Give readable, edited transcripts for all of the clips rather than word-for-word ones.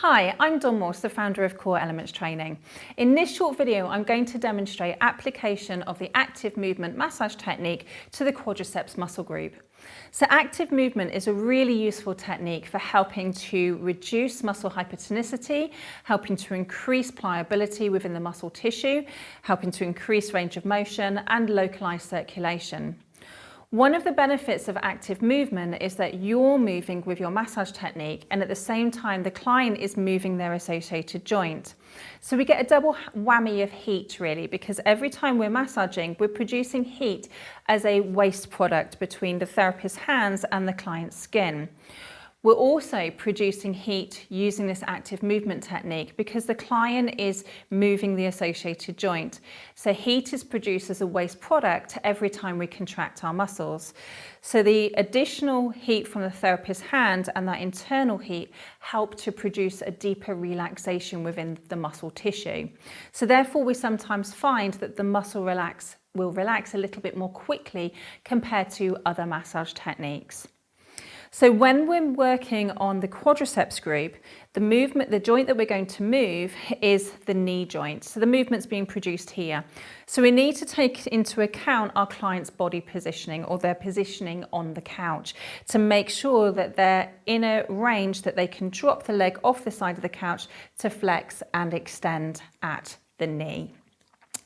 Hi, I'm Morse, the founder of Core Elements Training. In this short video, I'm going to demonstrate application of the active movement massage technique to the quadriceps muscle group. So active movement is a really useful technique for helping to reduce muscle hypertonicity, helping to increase pliability within the muscle tissue, helping to increase range of motion and localize circulation. One of the benefits of active movement is that you're moving with your massage technique and at the same time the client is moving their associated joint. So we get a double whammy of heat really, because every time we're massaging, we're producing heat as a waste product between the therapist's hands and the client's skin. We're also producing heat using this active movement technique because the client is moving the associated joint. So heat is produced as a waste product every time we contract our muscles. So the additional heat from the therapist's hand and that internal heat help to produce a deeper relaxation within the muscle tissue. So therefore we sometimes find that the muscle will relax a little bit more quickly compared to other massage techniques. So when we're working on the quadriceps group, the joint that we're going to move is the knee joint. So the movement's being produced here. So we need to take into account our client's body positioning or their positioning on the couch to make sure that they're in a range that they can drop the leg off the side of the couch to flex and extend at the knee.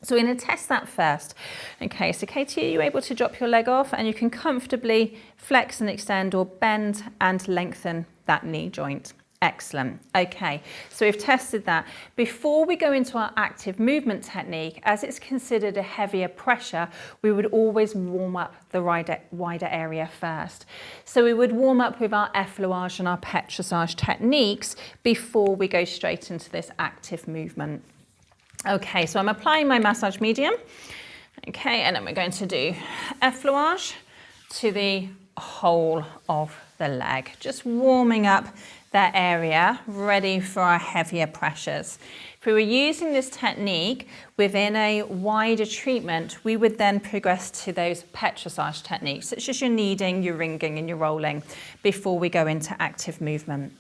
So we're going to test that first. Okay, so Katie, are you able to drop your leg off and you can comfortably flex and extend or bend and lengthen that knee joint? Excellent. Okay, so we've tested that. Before we go into our active movement technique, as it's considered a heavier pressure, we would always warm up the wider area first. So we would warm up with our effleurage and our petrissage techniques before we go straight into this active movement. Okay, so I'm applying my massage medium. Okay, and then we're going to do effleurage to the whole of the leg, just warming up that area, ready for our heavier pressures. If we were using this technique within a wider treatment, we would then progress to those petrissage techniques, such as your kneading, your ringing and your rolling, before we go into active movement.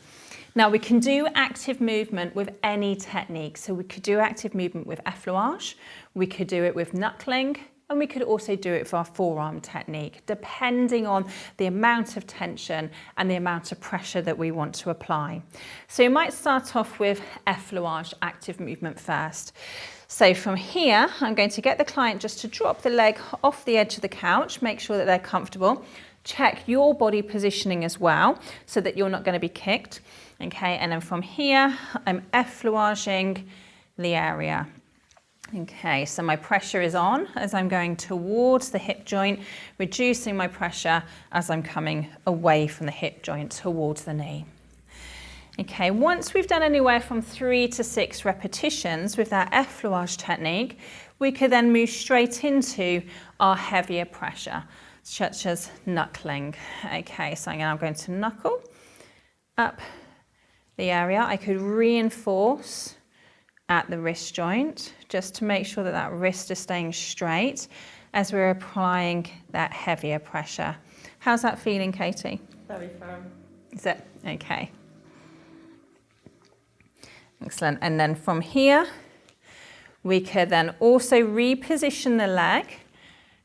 Now we can do active movement with any technique. So we could do active movement with effleurage, we could do it with knuckling, and we could also do it for our forearm technique, depending on the amount of tension and the amount of pressure that we want to apply. So you might start off with effleurage active movement first. So from here, I'm going to get the client just to drop the leg off the edge of the couch, make sure that they're comfortable. Check your body positioning as well, so that you're not going to be kicked. Okay, and then from here, I'm effleuraging the area. Okay, so my pressure is on as I'm going towards the hip joint, reducing my pressure as I'm coming away from the hip joint towards the knee. Okay, once we've done anywhere from 3 to 6 repetitions with that effleurage technique, we could then move straight into our heavier pressure, such as knuckling. Okay, so now I'm going to knuckle up the area. I could reinforce at the wrist joint just to make sure that that wrist is staying straight as we're applying that heavier pressure. How's that feeling, Katie? Very firm. Is it? Okay. Excellent. And then from here, we could then also reposition the leg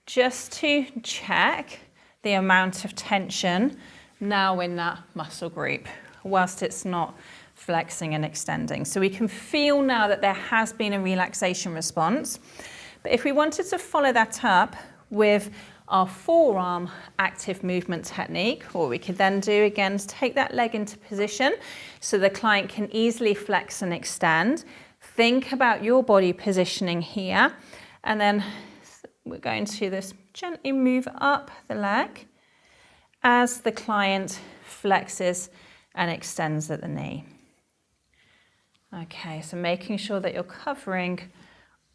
just to check the amount of tension now in that muscle group, whilst it's not flexing and extending. So we can feel now that there has been a relaxation response. But if we wanted to follow that up with our forearm active movement technique, what we could then do again is take that leg into position so the client can easily flex and extend. Think about your body positioning here, and then we're going to just gently move up the leg as the client flexes and extends at the knee. Okay, so making sure that you're covering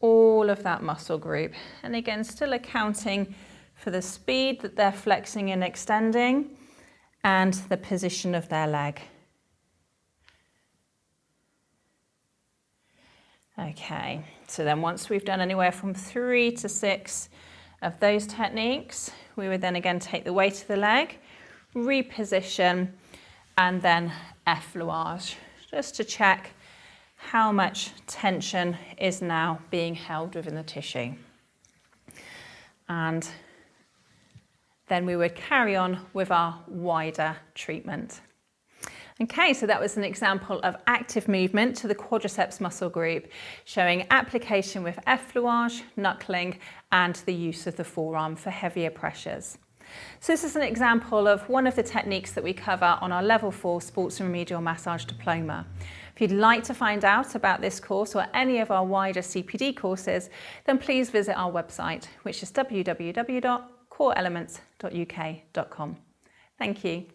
all of that muscle group. And again, still accounting for the speed that they're flexing and extending and the position of their leg. Okay, so then once we've done anywhere from 3 to 6 of those techniques, we would then again take the weight of the leg, reposition, and then effleurage just to check how much tension is now being held within the tissue. And then we would carry on with our wider treatment. Okay, so that was an example of active movement to the quadriceps muscle group, showing application with effleurage, knuckling, and the use of the forearm for heavier pressures. So this is an example of one of the techniques that we cover on our Level 4 Sports and Remedial Massage Diploma. If you'd like to find out about this course or any of our wider CPD courses, then please visit our website, which is www.coreelements.uk.com. Thank you.